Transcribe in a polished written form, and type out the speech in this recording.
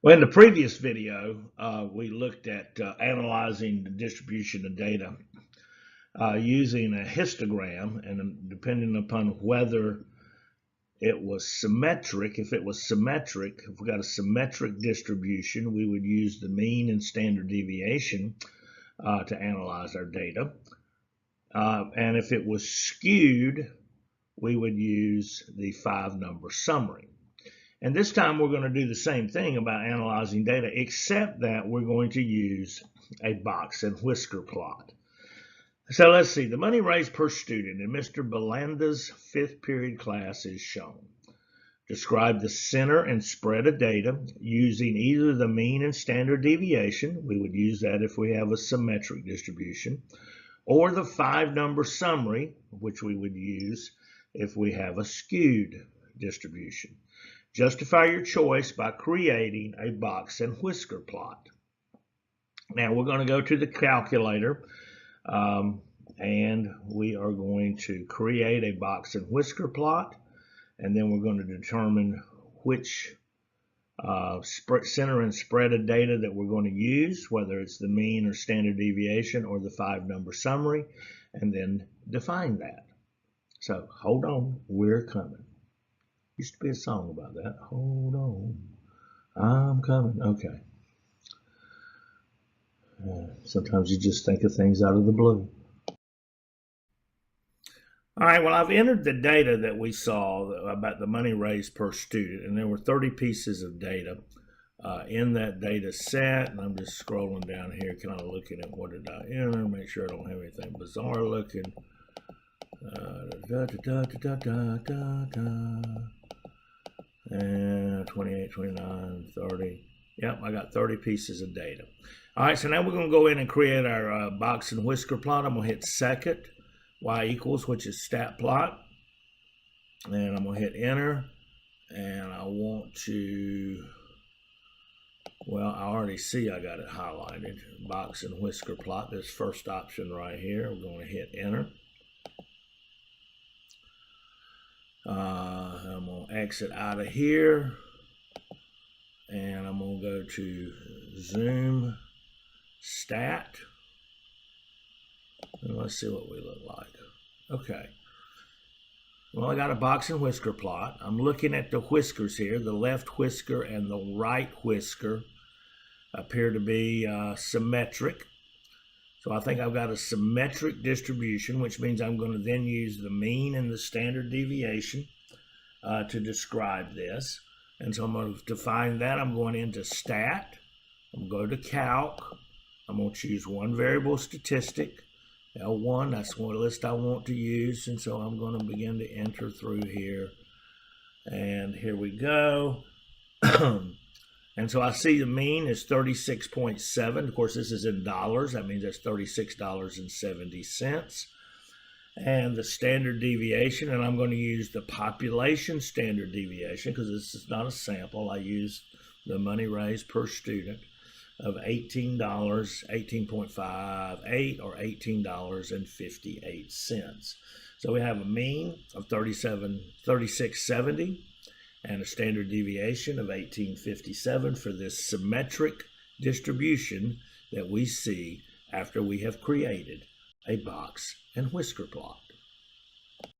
Well, in the previous video, we looked at analyzing the distribution of data using a histogram, and depending upon whether it was symmetric, if we got a symmetric distribution, we would use the mean and standard deviation to analyze our data. And if it was skewed, we would use the 5-number summary. And this time we're going to do the same thing about analyzing data, except that we're going to use a box and whisker plot. So let's see, the money raised per student in Mr. Belanda's 5th period class is shown. Describe the center and spread of data using either the mean and standard deviation, we would use that if we have a symmetric distribution, or the 5-number summary, which we would use if we have a skewed distribution. Justify your choice by creating a box and whisker plot. Now we're going to go to the calculator and we are going to create a box and whisker plot, and then we're going to determine which center and spread of data that we're going to use, whether it's the mean or standard deviation or the 5-number summary, and then define that. So hold on, we're coming. Used to be a song about that. Hold on, I'm coming. Okay. Sometimes you just think of things out of the blue. All right, well, I've entered the data that we saw about the money raised per student, and there were 30 pieces of data in that data set, and I'm just scrolling down here, kind of looking at what did I enter, make sure I don't have anything bizarre looking. And 28, 29, 30. Yep, I got 30 pieces of data. All right, so now we're going to go in and create our box and whisker plot. I'm going to hit second, y equals, which is stat plot. And I'm going to hit enter. And I want to, well, I already see I got it highlighted. Box and whisker plot, this first option right here. We're going to hit enter. I'm going to exit out of here, and I'm going to go to zoom stat, and let's see what we look like. Okay, well, I got a box and whisker plot. I'm looking at the whiskers here. The left whisker and the right whisker appear to be symmetric. So I think I've got a symmetric distribution, which means I'm going to then use the mean and the standard deviation to describe this. And so I'm going to define that. I'm going into stat. I'm going to go to calc. I'm going to choose one variable statistic, L1. That's what list I want to use. And so I'm going to begin to enter through here. And here we go. And so I see the mean is 36.7. Of course, this is in dollars. That means that's $36.70. And the standard deviation, and I'm going to use the population standard deviation because this is not a sample. I use the money raised per student of $18, 18.58 or $18.58. So we have a mean of 36.70. and a standard deviation of 1857 for this symmetric distribution that we see after we have created a box and whisker plot.